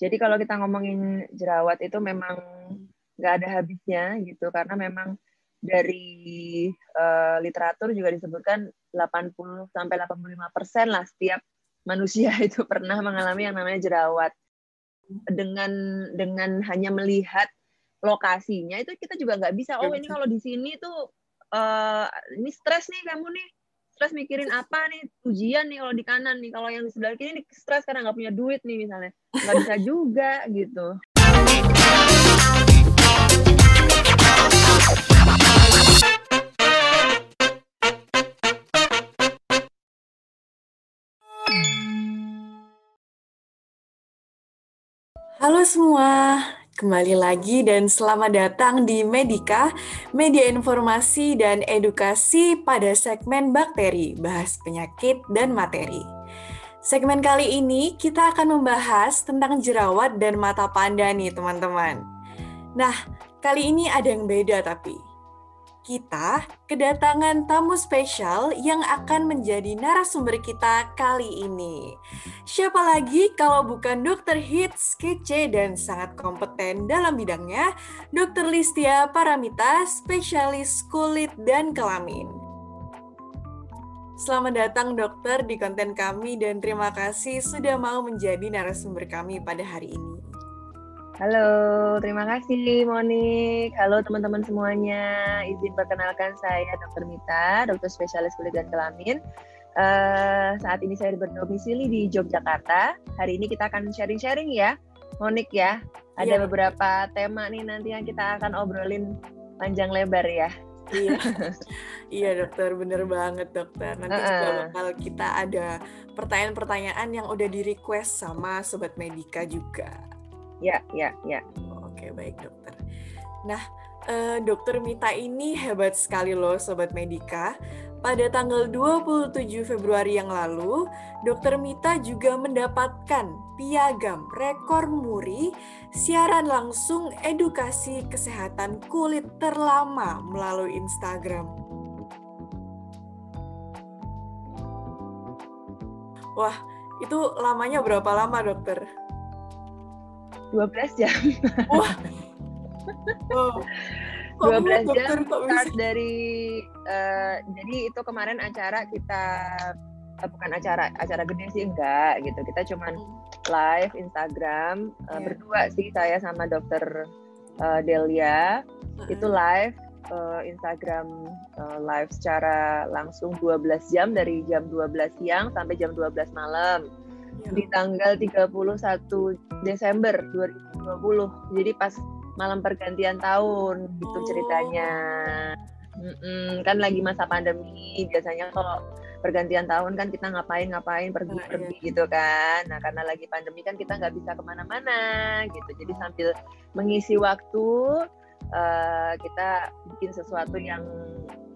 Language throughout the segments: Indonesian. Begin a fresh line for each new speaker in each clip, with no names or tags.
Jadi kalau kita ngomongin jerawat itu memang nggak ada habisnya gitu, karena memang dari literatur juga disebutkan 80-85% lah setiap manusia itu pernah mengalami yang namanya jerawat. Dengan hanya melihat lokasinya itu kita juga nggak bisa, oh ini kalau di sini tuh ini stres nih kamu nih, stres mikirin apa nih, ujian nih kalau di kanan nih, kalau yang di sebelah kiri nih stres karena nggak punya duit nih misalnya, nggak bisa juga gitu.
Halo semua, kembali lagi dan selamat datang di Medika, media informasi dan edukasi pada segmen bakteri, bahas penyakit dan materi. Segmen kali ini kita akan membahas tentang jerawat dan mata panda nih teman-teman. Nah, kali ini ada yang beda tapi. Kita kedatangan tamu spesial yang akan menjadi narasumber kita kali ini. Siapa lagi kalau bukan Dr. Hits, kece dan sangat kompeten dalam bidangnya, Dr. Listia Paramita, spesialis kulit dan kelamin. Selamat datang dokter di konten kami dan terima kasih sudah mau menjadi narasumber kami pada hari ini.
Halo, terima kasih Monik. Halo teman-teman semuanya. Izin perkenalkan saya Dr. Mita, dokter spesialis kulit dan kelamin. Saat ini saya berdomisili di Yogyakarta. Hari ini kita akan sharing-sharing ya, Monik ya. Ada beberapa tema nih nanti yang kita akan obrolin panjang lebar ya.
Iya dokter, bener banget dokter. Nanti juga bakal kita ada pertanyaan-pertanyaan yang udah di-request sama Sobat Medika juga.
Ya.
Oke, baik dokter. Nah, Dokter Mita ini hebat sekali loh Sobat Medika. Pada tanggal 27 Februari yang lalu, Dokter Mita juga mendapatkan piagam rekor muri siaran langsung edukasi kesehatan kulit terlama melalui Instagram. Wah, itu lamanya berapa lama dokter?
12 jam.
Wah. Oh.
12 jam start dari jadi itu kemarin acara kita bukan acara gede sih enggak gitu. Kita cuman live Instagram berdua sih, saya sama Dokter Delia itu live Instagram live secara langsung 12 jam dari jam 12 siang sampai jam 12 malam. Di tanggal 31 Desember 2020. Jadi pas malam pergantian tahun gitu ceritanya. Kan lagi masa pandemi, biasanya kalau pergantian tahun kan kita ngapain pergi gitu kan. Nah karena lagi pandemi kan kita nggak bisa kemana-mana gitu. Jadi sambil mengisi waktu kita bikin sesuatu yang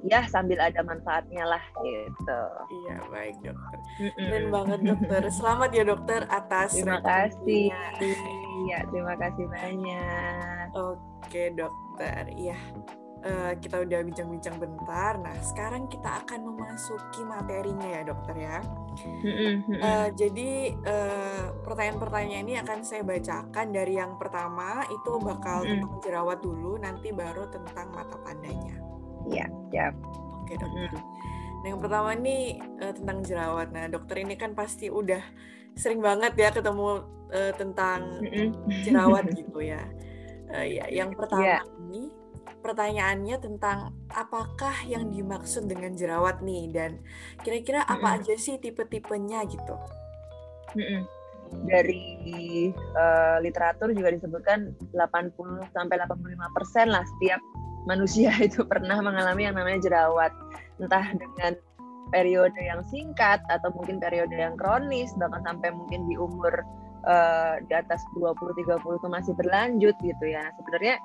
ya sambil ada manfaatnya lah gitu.
Iya, baik dokter. Keren banget dokter. Selamat ya dokter atas
terima kasih. Iya, terima kasih banyak.
Oke dokter, iya. Kita udah bincang-bincang bentar. Nah, sekarang kita akan memasuki materinya ya dokter ya. Jadi pertanyaan-pertanyaan ini akan saya bacakan. Dari yang pertama itu bakal tentang jerawat dulu, nanti baru tentang mata pandanya.
Iya, siap.
Oke dokter. Nah yang pertama nih tentang jerawat. Nah dokter ini kan pasti udah sering banget ya ketemu tentang jerawat gitu ya. Yang pertama ini pertanyaannya tentang apakah yang dimaksud dengan jerawat nih, dan kira-kira apa aja sih tipe-tipenya gitu.
Dari literatur juga disebutkan 80-85% lah setiap manusia itu pernah mengalami yang namanya jerawat, entah dengan periode yang singkat atau mungkin periode yang kronis, bahkan sampai mungkin di umur di atas 20-30 itu masih berlanjut gitu ya. Sebenarnya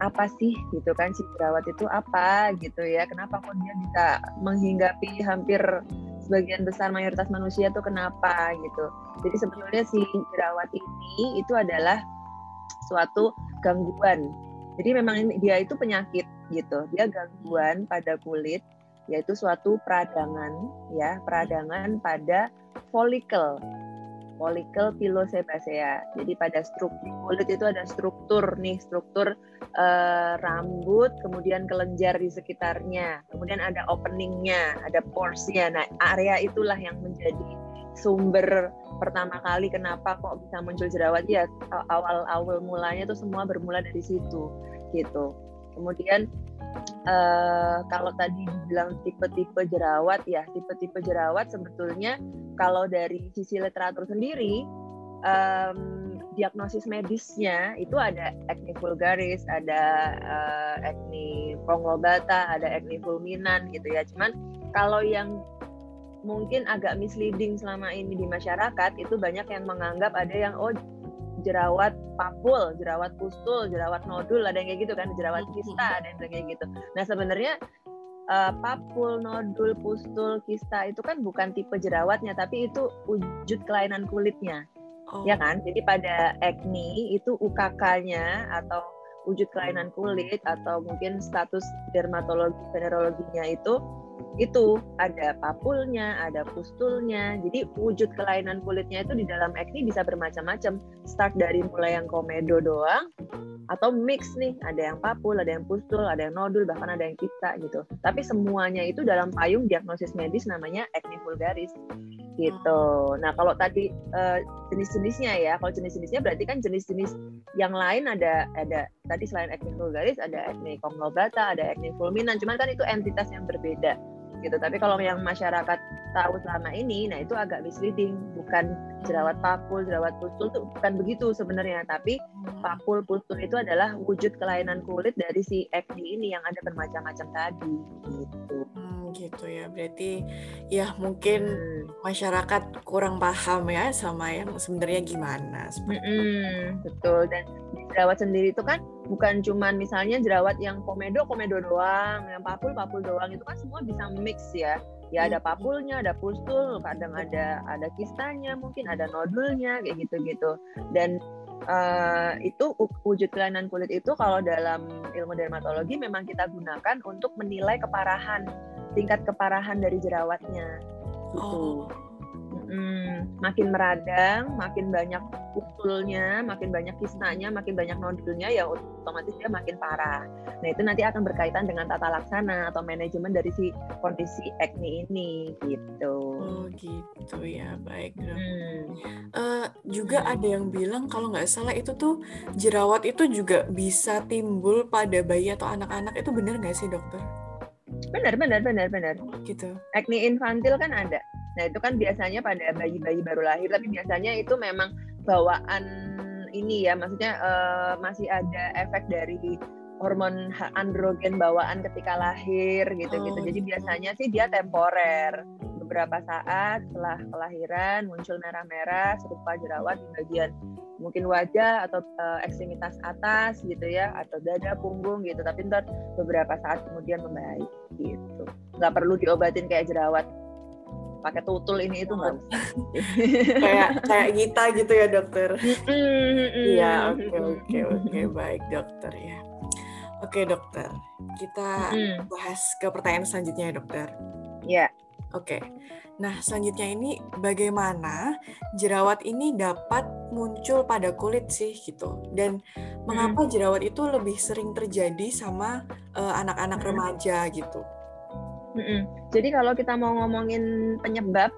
apa sih gitu kan si jerawat itu apa gitu ya, kenapa kok dia bisa menghinggapi hampir sebagian besar mayoritas manusia tuh kenapa gitu. Jadi sebetulnya si jerawat ini itu adalah suatu gangguan. Jadi memang dia itu penyakit gitu. Dia gangguan pada kulit, yaitu suatu peradangan ya, peradangan pada folikel. Follicle pilosebacea. Jadi pada struktur kulit itu ada struktur rambut, kemudian kelenjar di sekitarnya, kemudian ada openingnya, ada pores-nya. Nah, area itulah yang menjadi sumber pertama kali kenapa kok bisa muncul jerawat. Ya, awal mulanya itu semua bermula dari situ, gitu. Kemudian kalau tadi dibilang tipe-tipe jerawat, ya tipe-tipe jerawat sebetulnya kalau dari sisi literatur sendiri, diagnosis medisnya itu ada acne vulgaris, ada acne conglobata, ada acne fulminans gitu ya. Cuman kalau yang mungkin agak misleading selama ini di masyarakat itu banyak yang menganggap ada yang jerawat papul, jerawat pustul, jerawat nodul, ada yang kayak gitu kan, jerawat kista, ada yang kayak gitu. Nah sebenarnya papul, nodul, pustul, kista itu kan bukan tipe jerawatnya, tapi itu wujud kelainan kulitnya, ya kan? Jadi pada acne itu UKK-nya atau wujud kelainan kulit atau mungkin status dermatologi venerologinya itu ada papulnya, ada pustulnya. Jadi wujud kelainan kulitnya itu di dalam acne bisa bermacam-macam. Start dari mulai yang komedo doang atau mix nih, ada yang papul, ada yang pustul, ada yang nodul, bahkan ada yang kista gitu. Tapi semuanya itu dalam payung diagnosis medis namanya acne vulgaris gitu. Nah kalau tadi jenis-jenisnya ya, kalau jenis-jenisnya berarti kan jenis-jenis yang lain ada tadi selain acne vulgaris ada acne conglobata, ada acne fulminans, cuman kan itu entitas yang berbeda gitu. Tapi kalau yang masyarakat tahu selama ini, nah itu agak misleading. Bukan jerawat papul, jerawat pustul itu bukan begitu sebenarnya. Tapi papul, pustul itu adalah wujud kelainan kulit dari si acne ini yang ada bermacam-macam tadi gitu.
Gitu ya, berarti ya mungkin masyarakat kurang paham ya sama yang sebenarnya gimana.
Betul. Dan jerawat sendiri itu kan bukan cuman misalnya jerawat yang komedo doang, yang papul doang, itu kan semua bisa mix ya. Ya ada papulnya, ada pustul, kadang ada kistanya, mungkin ada nodulnya kayak gitu-gitu. Dan itu wujud kelainan kulit itu kalau dalam ilmu dermatologi memang kita gunakan untuk menilai tingkat keparahan dari jerawatnya gitu. Makin meradang, makin banyak pustulnya, makin banyak kistanya, makin banyak nodulnya, ya otomatis dia makin parah. Nah itu nanti akan berkaitan dengan tata laksana atau manajemen dari si kondisi acne ini gitu.
Gitu ya, baik. Juga ada yang bilang kalau nggak salah itu tuh jerawat itu juga bisa timbul pada bayi atau anak-anak, itu benar nggak sih dokter?
Benar.
Gitu.
Acne infantil kan ada. Nah itu kan biasanya pada bayi-bayi baru lahir, tapi biasanya itu memang bawaan ini ya, maksudnya masih ada efek dari hormon androgen bawaan ketika lahir gitu-gitu. Jadi biasanya sih dia temporer. Beberapa saat setelah kelahiran muncul merah-merah serupa jerawat di bagian mungkin wajah atau ekstremitas atas gitu ya, atau dada, punggung gitu. Tapi ntar beberapa saat kemudian membaik gitu. Nggak perlu diobatin kayak jerawat pakai tutul ini itu nggak usah.
kayak kita gitu ya dokter. Iya, oke, baik dokter ya. Oke dokter, kita bahas ke pertanyaan selanjutnya ya dokter.
Iya.
Oke, nah selanjutnya ini bagaimana jerawat ini dapat muncul pada kulit sih gitu, dan mengapa jerawat itu lebih sering terjadi sama anak-anak remaja gitu?
Jadi kalau kita mau ngomongin penyebab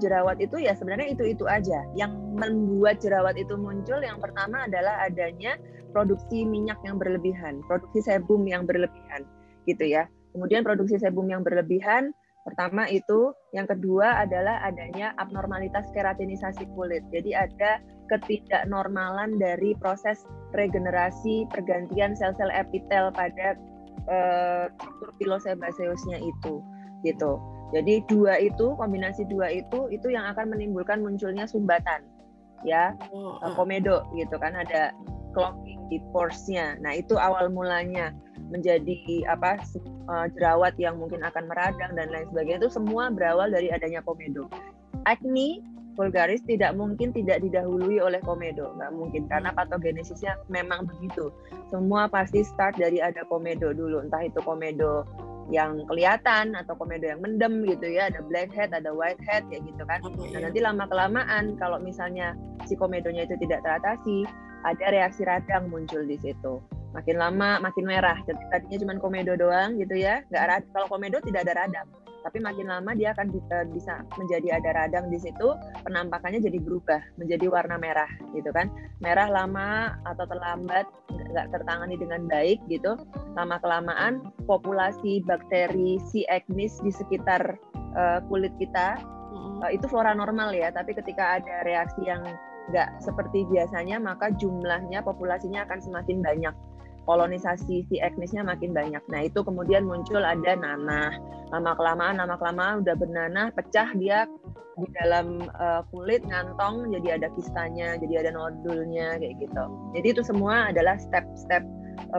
jerawat itu ya sebenarnya itu aja. Yang membuat jerawat itu muncul yang pertama adalah adanya produksi minyak yang berlebihan, produksi sebum yang berlebihan gitu ya. Kemudian produksi sebum yang berlebihan pertama itu, yang kedua adalah adanya abnormalitas keratinisasi kulit. Jadi ada ketidaknormalan dari proses regenerasi pergantian sel-sel epitel pada struktur pilosebaceusnya itu gitu. Jadi kombinasi dua itu yang akan menimbulkan munculnya sumbatan ya, komedo gitu kan, ada clogging di pores-nya. Nah itu awal mulanya menjadi jerawat yang mungkin akan meradang dan lain sebagainya, itu semua berawal dari adanya komedo. Acne vulgaris tidak mungkin tidak didahului oleh komedo, nggak mungkin, karena patogenesisnya memang begitu. Semua pasti start dari ada komedo dulu, entah itu komedo yang kelihatan atau komedo yang mendem gitu ya, ada blackhead, ada whitehead kayak gitu kan. Nah nanti lama-kelamaan kalau misalnya si komedonya itu tidak teratasi, ada reaksi radang muncul di situ. Makin lama makin merah. Jadi tadinya cuma komedo doang gitu ya, kalau komedo tidak ada radang. Tapi makin lama dia akan bisa menjadi ada radang di situ, penampakannya jadi berubah menjadi warna merah gitu kan. Merah lama atau terlambat nggak tertangani dengan baik gitu, lama kelamaan populasi bakteri C. acnes di sekitar kulit kita itu flora normal ya, tapi ketika ada reaksi yang nggak seperti biasanya, maka jumlahnya populasinya akan semakin banyak. Kolonisasi si acnesnya makin banyak. Nah itu kemudian muncul ada nanah. Lama-kelamaan udah bernanah, pecah dia di dalam kulit, ngantong, jadi ada kistanya, jadi ada nodulnya kayak gitu. Jadi itu semua adalah step-step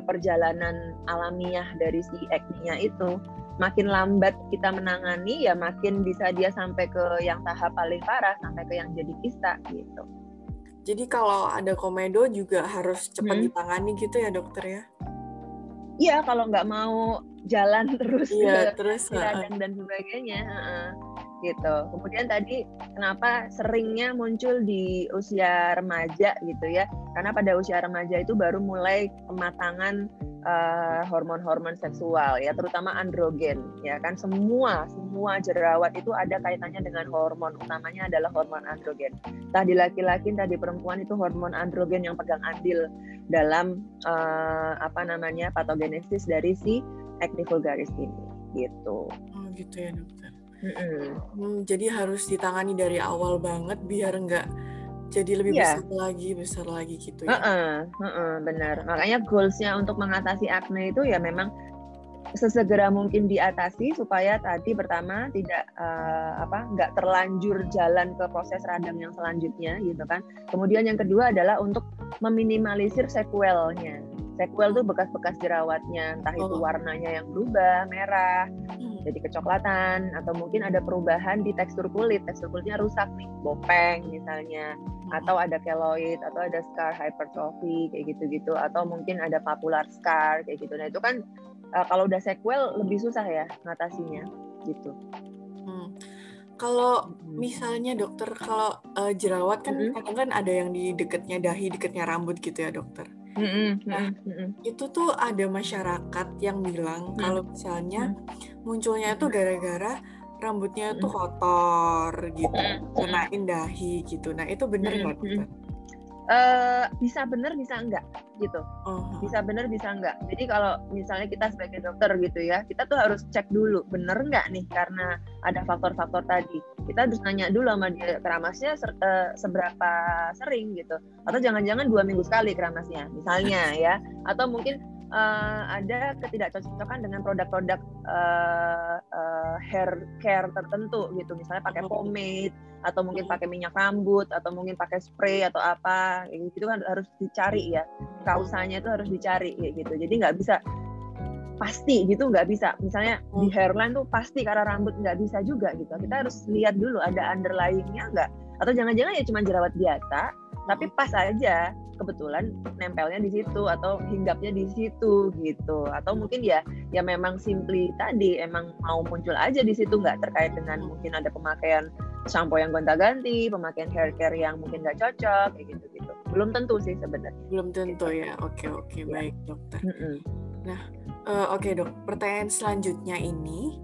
perjalanan alamiah dari si acne-nya itu. Makin lambat kita menangani, ya makin bisa dia sampai ke yang tahap paling parah, sampai ke yang jadi kista gitu.
Jadi kalau ada komedo juga harus cepat ditangani gitu ya dokter ya?
Iya, kalau nggak mau jalan terus
terus
radang dan sebagainya, gitu. Kemudian tadi kenapa seringnya muncul di usia remaja gitu ya? Karena pada usia remaja itu baru mulai kematangan hormon-hormon seksual ya, terutama androgen ya kan. Semua jerawat itu ada kaitannya dengan hormon, utamanya adalah hormon androgen. Entah di laki-laki, entah di perempuan, itu hormon androgen yang pegang andil dalam patogenesis dari si acne vulgaris ini gitu.
Oh gitu ya dokter. Jadi harus ditangani dari awal banget biar nggak jadi lebih besar lagi gitu ya.
Benar. Makanya goals-nya untuk mengatasi acne itu ya memang sesegera mungkin diatasi supaya tadi pertama tidak nggak terlanjur jalan ke proses radang yang selanjutnya gitu kan. Kemudian yang kedua adalah untuk meminimalisir sequelnya. Sequel tuh bekas-bekas jerawatnya, entah itu warnanya yang berubah merah, jadi kecoklatan, atau mungkin ada perubahan di tekstur kulitnya rusak nih, bopeng misalnya, atau ada keloid, atau ada scar hypertrophy kayak gitu-gitu, atau mungkin ada papular scar kayak gitu. Nah itu kan kalau udah sequel lebih susah ya ngatasinya gitu.
Kalau misalnya dokter, kalau jerawat kan kadang kan ada yang di dekatnya dahi, dekatnya rambut gitu ya dokter. Itu tuh ada masyarakat yang bilang kalau misalnya munculnya itu gara-gara rambutnya itu kotor gitu, kenain dahi gitu. Nah itu benar nggak dokter?
Bisa benar bisa enggak gitu. Bisa benar bisa enggak. Jadi kalau misalnya kita sebagai dokter gitu ya, kita tuh harus cek dulu benar enggak nih, karena ada faktor-faktor tadi. Kita harus nanya dulu sama dia keramasnya seberapa sering gitu. Atau jangan-jangan 2 minggu sekali keramasnya misalnya ya. Atau mungkin ada ketidakcocokan dengan produk-produk hair care tertentu gitu, misalnya pakai pomade atau mungkin pakai minyak rambut atau mungkin pakai spray atau apa gitu kan, harus dicari ya, kausanya itu harus dicari kayak gitu. Jadi nggak bisa pasti gitu, nggak bisa misalnya di hairline tuh pasti karena rambut, nggak bisa juga gitu. Kita harus lihat dulu ada underlyingnya nggak, atau jangan-jangan ya cuma jerawat biasa tapi pas aja kebetulan nempelnya di situ atau hinggapnya di situ gitu, atau mungkin ya memang simply tadi emang mau muncul aja di situ, nggak terkait dengan mungkin ada pemakaian shampoo yang gonta-ganti, pemakaian hair care yang mungkin nggak cocok kayak gitu. Belum tentu sih sebenarnya.
Belum tentu ya. Oke, baik dokter. Nah, oke dok, pertanyaan selanjutnya ini,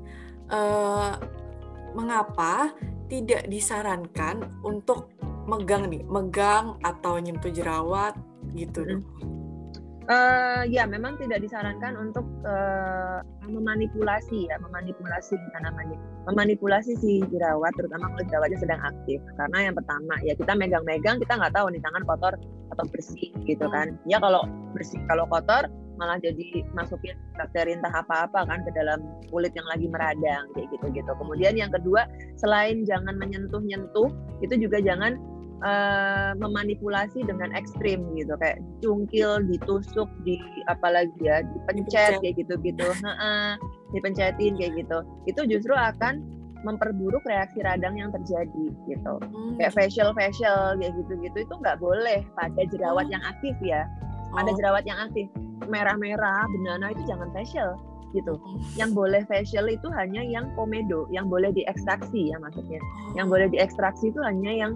mengapa tidak disarankan untuk megang atau nyentuh jerawat gitu dok?
Ya memang tidak disarankan untuk memanipulasi si jerawat, terutama kalau jerawatnya sedang aktif. Karena yang pertama ya kita megang-megang, kita nggak tahu nih tangan kotor atau bersih gitu kan. Ya kalau bersih, kalau kotor malah jadi masukin bakteri entah apa-apa kan ke dalam kulit yang lagi meradang kayak gitu. Kemudian yang kedua, selain jangan menyentuh-nyentuh, itu juga jangan memanipulasi dengan ekstrim gitu, kayak cungkil, ditusuk, apalagi ya dipencet kayak gitu, dipencetin kayak gitu. Itu justru akan memperburuk reaksi radang yang terjadi gitu. Kayak facial kayak gitu itu nggak boleh pada jerawat yang aktif ya. Pada jerawat yang aktif merah-merah, benana itu jangan facial. gitu. Yang boleh facial itu hanya yang komedo, yang boleh diekstraksi ya maksudnya. Yang boleh diekstraksi itu hanya yang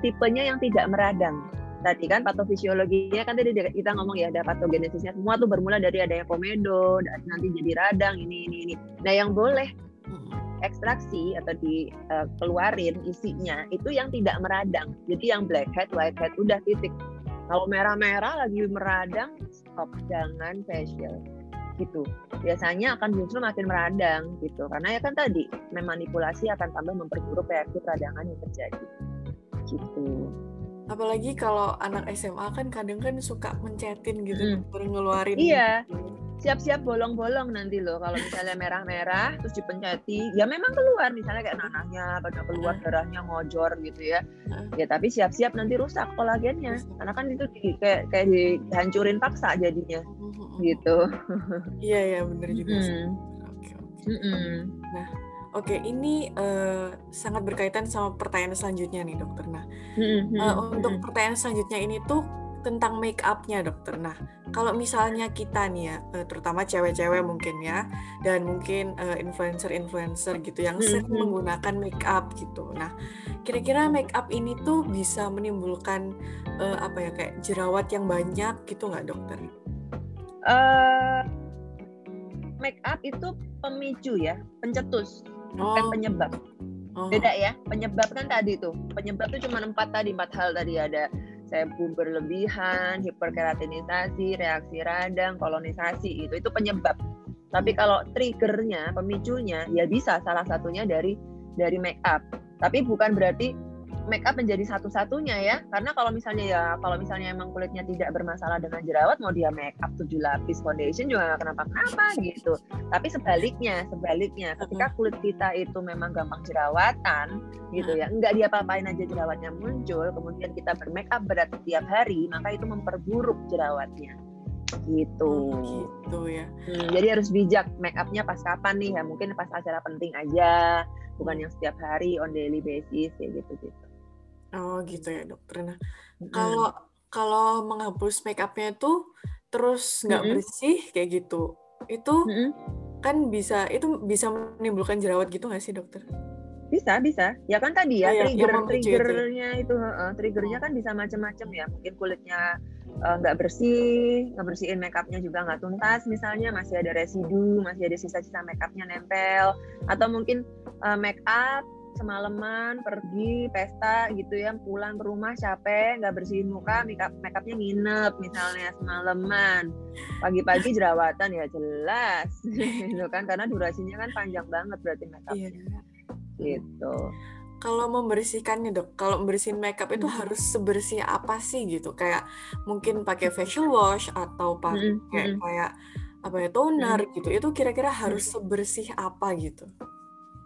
tipenya yang tidak meradang. Tadi kan patofisiologinya kan tadi kita ngomong ya, ada patogenesisnya, semua tuh bermula dari ada yang komedo, nanti jadi radang, ini. Nah yang boleh ekstraksi atau dikeluarin isinya itu yang tidak meradang. Jadi yang blackhead, whitehead udah titik. Kalau merah-merah lagi meradang, stop, jangan facial gitu. Biasanya akan justru makin meradang gitu. Karena ya kan tadi memanipulasi akan tambah memperburuk reaksi peradangan yang terjadi. Gitu.
Apalagi kalau anak SMA kan kadang kan suka mencetin gitu, baru ngeluarin.
Iya. Siap-siap bolong-bolong nanti loh kalau misalnya merah-merah terus dipenceti, ya memang keluar misalnya kayak nanahnya pada keluar, darahnya ngojor gitu ya. Ya tapi siap-siap nanti rusak kolagennya. Karena kan itu kayak dihancurin paksa jadinya. Gitu.
Iya benar juga sih. Oke. Nah, oke, ini sangat berkaitan sama pertanyaan selanjutnya nih dokter. Nah, untuk pertanyaan selanjutnya ini tuh tentang make up-nya dokter. Nah, kalau misalnya kita nih ya, terutama cewek-cewek mungkin ya, dan mungkin influencer-influencer gitu yang sering menggunakan make up gitu. Nah, kira-kira make up ini tuh bisa menimbulkan kayak jerawat yang banyak gitu nggak dokter?
Make up itu pemicu ya, pencetus, bukan penyebab. Beda ya, penyebab kan tadi tuh. Penyebab tuh cuma 4 hal tadi, ada sebum berlebihan, hiperkeratinisasi, reaksi radang, kolonisasi, itu penyebab. Tapi kalau triggernya, pemicunya, ya bisa salah satunya dari make up. Tapi bukan berarti make up menjadi satu-satunya ya. Karena kalau misalnya emang kulitnya tidak bermasalah dengan jerawat, mau dia make up 7 lapis foundation juga nggak kenapa-kenapa gitu. Tapi sebaliknya, ketika kulit kita itu memang gampang jerawatan gitu ya, nggak diapa-apain aja jerawatnya muncul, kemudian kita bermake up berat setiap hari, maka itu memperburuk jerawatnya. Gitu
ya.
Jadi harus bijak make upnya pas kapan nih ya, mungkin pas acara penting aja, bukan yang setiap hari on daily basis kayak gitu.
Oh gitu ya dokter. Nah, kalau menghapus make up-nya itu terus nggak bersih kayak gitu, itu kan bisa menimbulkan jerawat gitu nggak sih dokter?
Bisa. Ya kan tadi ya, triggernya itu, triggernya kan bisa macam-macam ya. Mungkin kulitnya nggak bersihin make up-nya juga nggak tuntas, misalnya masih ada residu, masih ada sisa-sisa make up-nya nempel, atau mungkin make up semalaman pergi pesta gitu ya, pulang ke rumah capek nggak bersihin muka, make up-nya nginep misalnya semalaman, pagi-pagi jerawatan ya jelas gitu kan, karena durasinya kan panjang banget berarti make up-nya. Gitu.
Kalau membersihkannya dok, kalau membersihin makeup itu harus sebersih apa sih gitu? Kayak mungkin pakai facial wash atau pakai kayak toner gitu. Itu kira-kira harus sebersih apa gitu?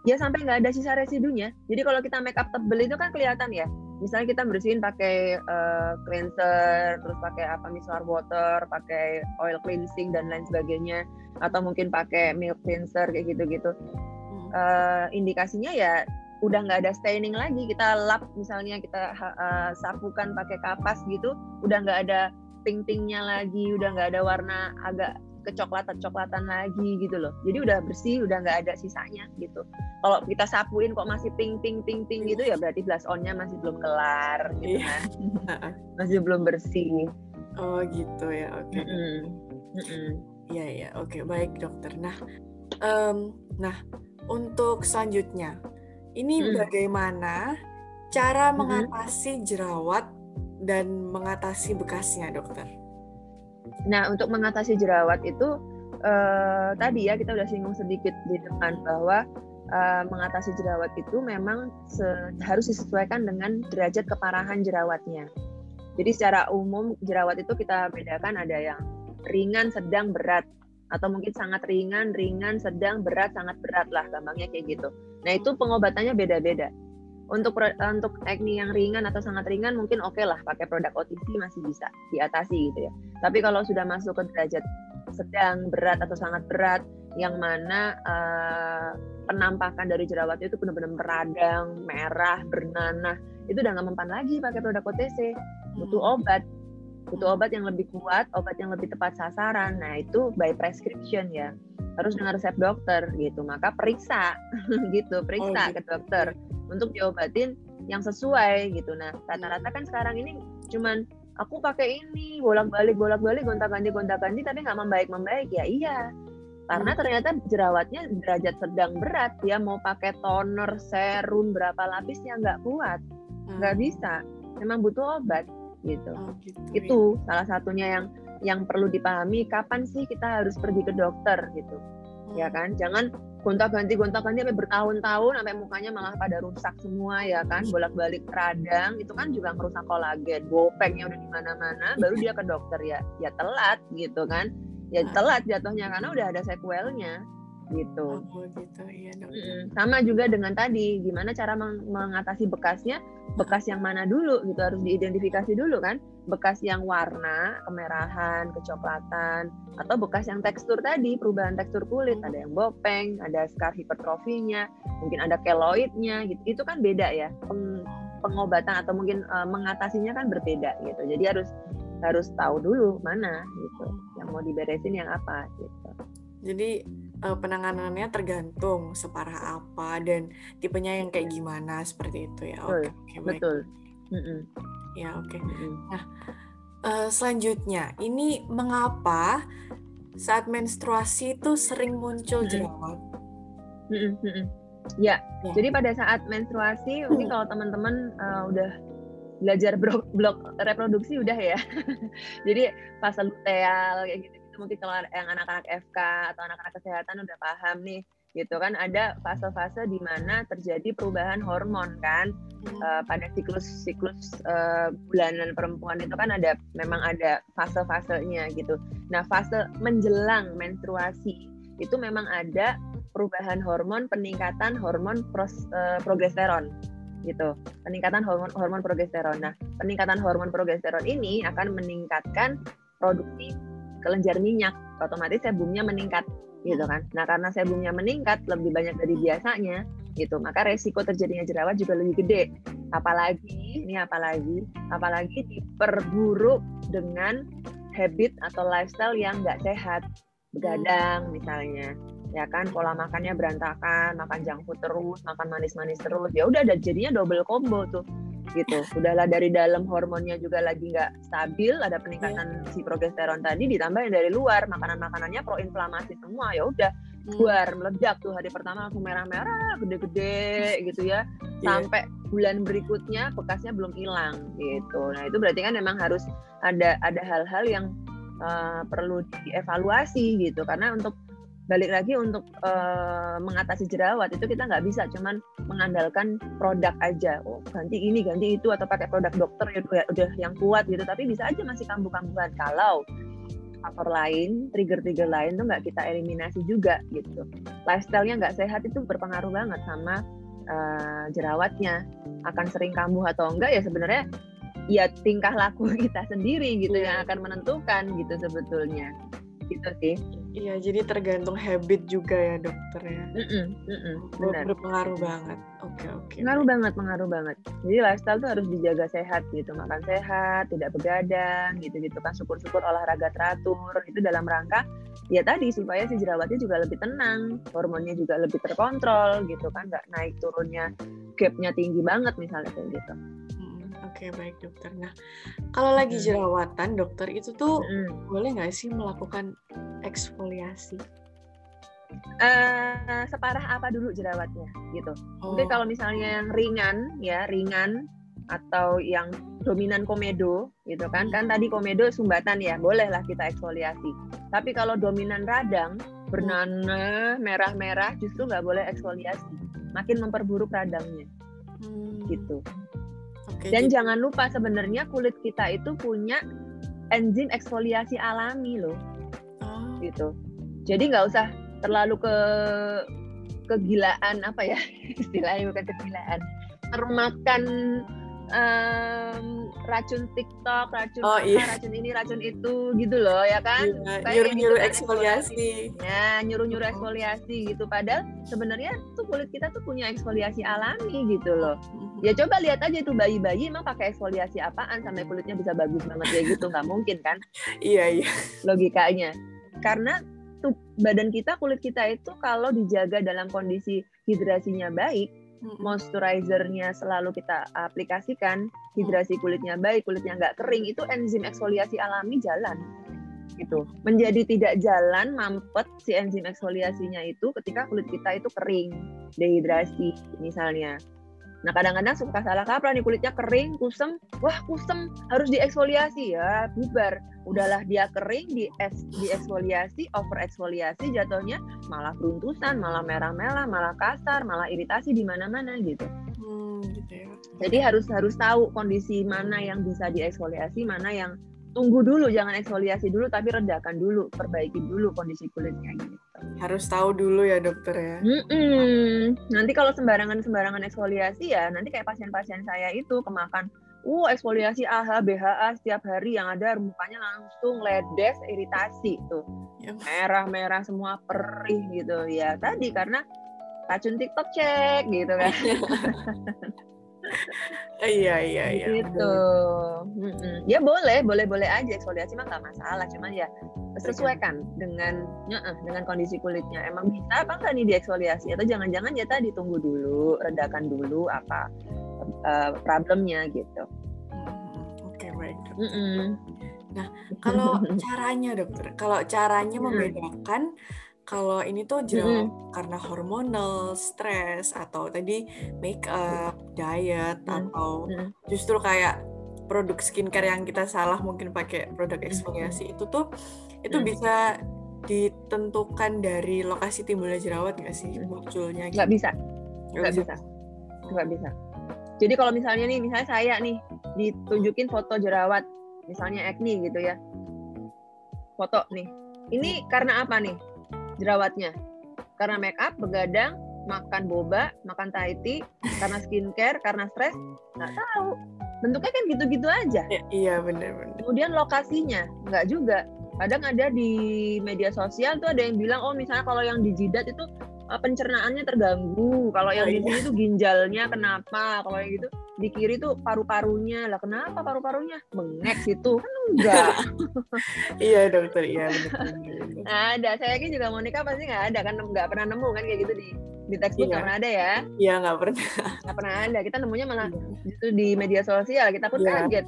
Ya sampai nggak ada sisa residunya. Jadi kalau kita makeup tebel itu kan kelihatan ya. Misalnya kita bersihin pakai cleanser, terus pakai micellar water, pakai oil cleansing dan lain sebagainya, atau mungkin pakai milk cleanser kayak gitu-gitu. Indikasinya ya udah nggak ada staining lagi. Kita lap misalnya, kita sapukan pakai kapas gitu, udah nggak ada pink-pinknya lagi, udah nggak ada warna agak kecoklatan lagi gitu loh. Jadi udah bersih, udah nggak ada sisanya gitu. Kalau kita sapuin kok masih pink gitu ya berarti blush on-nya masih belum kelar gitu kan. Masih belum bersih.
Oh gitu ya, oke. Iya, oke, baik dokter. Nah, untuk selanjutnya, ini bagaimana cara mengatasi jerawat dan mengatasi bekasnya, dokter?
Nah, untuk mengatasi jerawat itu tadi ya kita udah singgung sedikit di depan bahwa mengatasi jerawat itu memang harus disesuaikan dengan derajat keparahan jerawatnya. Jadi secara umum jerawat itu kita bedakan ada yang ringan, sedang, berat, atau mungkin sangat ringan, sedang, berat, sangat berat lah, gampangnya kayak gitu. Nah itu pengobatannya beda-beda. Untuk acne yang ringan atau sangat ringan mungkin oke lah pakai produk OTC masih bisa diatasi gitu ya. Tapi kalau sudah masuk ke derajat sedang, berat atau sangat berat, yang mana penampakan dari jerawatnya itu benar-benar meradang, merah, bernanah, itu udah nggak mempan lagi pakai produk OTC. Butuh obat yang lebih kuat, obat yang lebih tepat sasaran. Nah itu by prescription ya. harus dengan resep dokter gitu. Maka periksa gitu, periksa ke dokter untuk diobatin yang sesuai gitu. Nah, rata-rata kan sekarang ini cuman aku pakai ini bolak-balik gonta-ganti tapi nggak membaik ya. Iya, karena ternyata jerawatnya derajat sedang berat, dia mau pakai toner, serum berapa lapisnya nggak kuat, nggak bisa, memang butuh obat gitu. Itu salah satunya yang perlu dipahami, kapan sih kita harus pergi ke dokter gitu, ya kan? Jangan gonta-ganti sampai bertahun-tahun sampai mukanya malah pada rusak semua, ya kan? Bolak-balik radang itu kan juga merusak kolagen, bopengnya udah di mana-mana, baru dia ke dokter ya telat gitu kan? Ya telat jatuhnya karena udah ada sequelnya gitu.
Iya,
sama juga dengan tadi, gimana cara mengatasi bekasnya, bekas yang mana dulu gitu, harus diidentifikasi dulu kan, bekas yang warna kemerahan, kecoklatan, atau bekas yang tekstur tadi, perubahan tekstur kulit, ada yang bopeng, ada scar hipertrofinya, mungkin ada keloidnya gitu, itu kan beda ya, pengobatan atau mungkin mengatasinya kan berbeda gitu, jadi harus tahu dulu mana gitu, yang mau diberesin yang apa gitu.
Jadi penanganannya tergantung separah apa dan tipenya yang kayak gimana, seperti itu ya. Oke, baik.
Betul.
Ya, oke. Nah, selanjutnya ini mengapa saat menstruasi itu sering muncul jerawat?
Ya, jadi pada saat menstruasi mungkin kalau teman-teman udah belajar blok reproduksi udah ya. Jadi fase luteal kayak gitu. Mungkin kalau yang anak-anak FK atau anak-anak kesehatan udah paham nih, gitu kan, ada fase-fase di mana terjadi perubahan hormon kan. Pada siklus bulanan perempuan itu kan memang ada fase-fasenya gitu. Nah, fase menjelang menstruasi itu memang ada perubahan hormon, peningkatan hormon progesteron gitu, peningkatan hormon progesteron. Nah, peningkatan hormon progesteron ini akan meningkatkan produksi kelenjar minyak, otomatis sebumnya meningkat gitu kan. Nah, karena sebumnya meningkat lebih banyak dari biasanya gitu, maka resiko terjadinya jerawat juga lebih gede. Apalagi diperburuk dengan habit atau lifestyle yang nggak sehat, begadang misalnya, ya kan, pola makannya berantakan, makan junk food terus, makan manis-manis terus, ya udah jadinya double combo tuh gitu. Udahlah dari dalam hormonnya juga lagi nggak stabil, ada peningkatan si progesteron tadi, ditambah yang dari luar makanannya proinflamasi semua, ya udah keluar meledak tuh, hari pertama langsung merah-merah gede-gede gitu ya, sampai bulan berikutnya bekasnya belum hilang gitu. Nah, itu berarti kan memang harus ada hal-hal yang perlu dievaluasi gitu, karena untuk balik lagi untuk mengatasi jerawat itu kita nggak bisa cuman mengandalkan produk aja, ganti ini ganti itu atau pakai produk dokter ya udah yang kuat gitu, tapi bisa aja masih kambuh-kambuhan kalau faktor lain, trigger lain tuh nggak kita eliminasi juga gitu. Lifestyle-nya nggak sehat itu berpengaruh banget sama jerawatnya. Akan sering kambuh atau enggak ya sebenarnya ya tingkah laku kita sendiri gitu yang akan menentukan gitu sebetulnya. Gitu sih.
Iya, jadi tergantung habit juga ya dokter ya.
Benar.
Berpengaruh banget. Oke.
Pengaruh banget. Jadi lifestyle tuh harus dijaga sehat gitu, makan sehat, tidak begadang gitu kan, syukur-syukur olahraga teratur itu dalam rangka ya tadi supaya si jerawatnya juga lebih tenang, hormonnya juga lebih terkontrol gitu kan, nggak naik turunnya gapnya tinggi banget misalnya kayak gitu.
Oke, baik dokter. Nah, kalau lagi jerawatan dokter itu tuh boleh nggak sih melakukan eksfoliasi?
Separah apa dulu jerawatnya gitu. Mungkin kalau misalnya yang ringan atau yang dominan komedo gitu kan tadi komedo sumbatan ya, bolehlah kita eksfoliasi. Tapi kalau dominan radang, bernanah, merah-merah, justru nggak boleh eksfoliasi. Makin memperburuk radangnya. Gitu. Dan jangan lupa sebenarnya kulit kita itu punya enzim eksfoliasi alami loh, gitu. Jadi nggak usah terlalu kegilaan apa ya istilahnya, bukan kegilaan, termakan racun TikTok, racun ini, racun itu gitu loh ya kan.
Nyuruh-nyuruh eksfoliasi.
Ya, nyuruh-nyuruh eksfoliasi gitu. Padahal sebenarnya tuh kulit kita tuh punya eksfoliasi alami gitu loh. Ya coba lihat aja tuh bayi-bayi emang pakai eksfoliasi apaan sampai kulitnya bisa bagus banget kayak gitu, nggak mungkin kan?
Iya.
Logikanya. Karena badan kita, kulit kita itu kalau dijaga dalam kondisi hidrasinya baik, moisturizernya selalu kita aplikasikan, hidrasi kulitnya baik, kulitnya nggak kering, itu enzim eksfoliasi alami jalan. Gitu. Menjadi tidak jalan, mampet si enzim eksfoliasinya itu ketika kulit kita itu kering, dehidrasi misalnya. Nah kadang-kadang suka salah kaprah nih, kulitnya kering, kusem, wah kusem harus dieksfoliasi, ya bubar. Udahlah dia kering, dieksfoliasi, over eksfoliasi, jatuhnya malah beruntusan, malah merah-merah, malah kasar, malah iritasi di mana-mana gitu.
Gitu ya.
Jadi harus tahu kondisi mana yang bisa dieksfoliasi, mana yang tunggu dulu, jangan eksfoliasi dulu, tapi redakan dulu, perbaiki dulu kondisi kulitnya gitu.
Harus tahu dulu ya dokter ya.
Nanti kalau sembarangan eksfoliasi ya, nanti kayak pasien-pasien saya itu kemakan, eksfoliasi AHA, BHA setiap hari, yang ada mukanya langsung ledes, iritasi tuh, merah-merah semua, perih gitu ya. Tadi karena racun TikTok cek gitu kan.
Iya.
Gitu. Ya boleh aja eksfoliasi mah nggak masalah, cuman ya sesuaikan dengan kondisi kulitnya. Emang bisa apa nggak nih dieksfoliasi, atau jangan-jangan ya tadi tunggu dulu, redakan dulu apa problemnya gitu.
Oke, baik. Nah, kalau caranya membedakan kalau ini tuh jerawat karena hormonal, stres, atau tadi make up, diet, atau justru kayak produk skincare yang kita salah mungkin pakai produk eksfoliasi itu bisa ditentukan dari lokasi timbulnya jerawat nggak sih, munculnya?
Nggak bisa. Jadi kalau misalnya saya nih ditunjukin foto jerawat, misalnya acne gitu ya, foto nih, ini karena apa nih? Jerawatnya karena make up, begadang, makan boba, makan Thai tea, karena skincare, karena stres, nggak tahu. Bentuknya kan gitu-gitu aja.
Iya, benar.
Kemudian lokasinya nggak juga. Kadang ada di media sosial tuh ada yang bilang, misalnya kalau yang di jidat itu pencernaannya terganggu, kalau yang di sini tuh ginjalnya kenapa, kalau yang gitu di kiri tuh paru-parunya. Lah kenapa paru-parunya bengek gitu? Kan enggak.
Iya dokter, iya benar.
Ada, saya yakin juga Monica pasti nggak pernah nemu kan kayak gitu di textbook, nggak pernah ada ya?
Iya, nggak
pernah ada. Kita nemunya malah itu di media sosial. Kita pun kaget.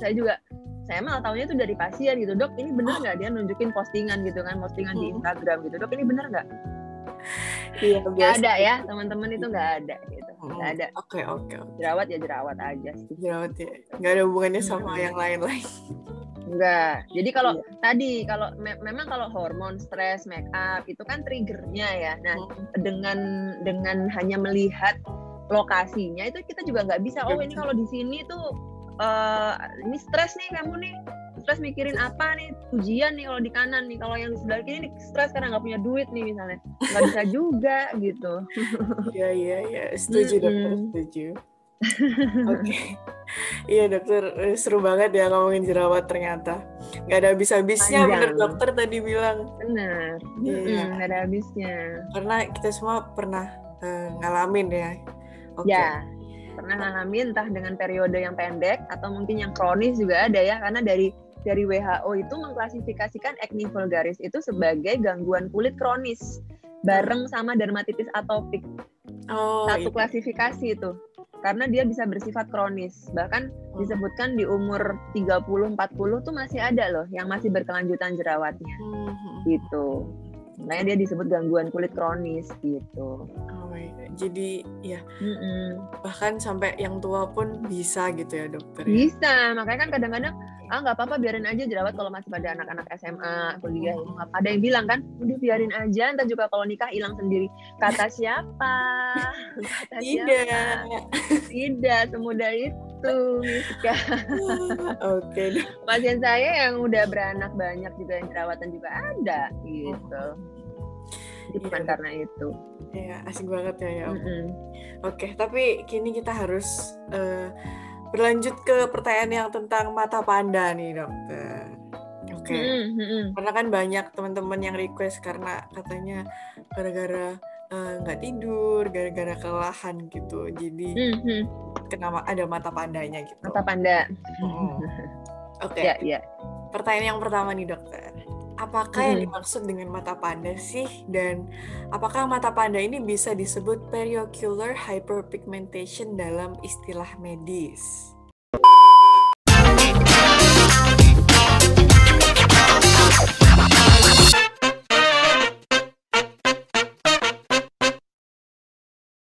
Saya malah tahunya itu dari pasien gitu, dok ini benar nggak, dia nunjukin postingan gitu kan, postingan di Instagram gitu, dok ini benar nggak? Iya, nggak ada ya teman-teman, itu nggak ada gitu, nggak ada.
Oke.
Jerawat ya jerawat aja sih.
Jerawat ya, nggak ada hubungannya sama yang lain-lain.
Enggak. Jadi kalau memang kalau hormon, stres, make up itu kan triggernya ya. Nah dengan hanya melihat lokasinya itu kita juga nggak bisa. Ini kalau di sini tuh ini stres nih kamu nih. Stres mikirin apa nih, ujian nih kalau di kanan nih, kalau yang di sebelah kiri nih stres karena nggak punya duit nih misalnya, nggak bisa juga gitu.
Iya, setuju dokter, setuju. Oke. Iya dokter, seru banget ya ngomongin jerawat, ternyata nggak ada habis-habisnya. Bener dokter tadi bilang.
Bener. Nggak ada habisnya.
Karena kita semua pernah ngalamin ya.
Ya. Pernah ngalamin, entah dengan periode yang pendek atau mungkin yang kronis juga ada ya, karena dari WHO itu mengklasifikasikan acne vulgaris itu sebagai gangguan kulit kronis bareng sama dermatitis atopik. Satu klasifikasi itu, karena dia bisa bersifat kronis, bahkan disebutkan di umur 30-40 tuh masih ada loh yang masih berkelanjutan jerawatnya gitu. Makanya dia disebut gangguan kulit kronis gitu.
Jadi ya bahkan sampai yang tua pun bisa gitu ya dokter?
Bisa, makanya kan kadang-kadang nggak apa-apa, biarin aja jerawat kalau masih pada anak-anak SMA, kuliah. Ada yang bilang kan, udah biarin aja, ntar juga kalau nikah hilang sendiri. Kata siapa? Tidak semudah itu, Miska.
Oke.
Pasien saya yang udah beranak banyak juga yang jerawatan juga ada gitu. Jadi bukan karena itu.
Ya, asik banget ya. Oke, tapi kini kita harus berlanjut ke pertanyaan yang tentang mata panda nih dokter. Oke. Karena kan banyak teman-teman yang request karena katanya gara-gara nggak tidur, gara-gara kelelahan gitu. Jadi kenapa ada mata pandanya gitu?
Mata panda.
Oke.
Ya.
Pertanyaan yang pertama nih dokter. Apakah yang dimaksud dengan mata panda sih? Dan apakah mata panda ini bisa disebut periocular hyperpigmentation dalam istilah medis?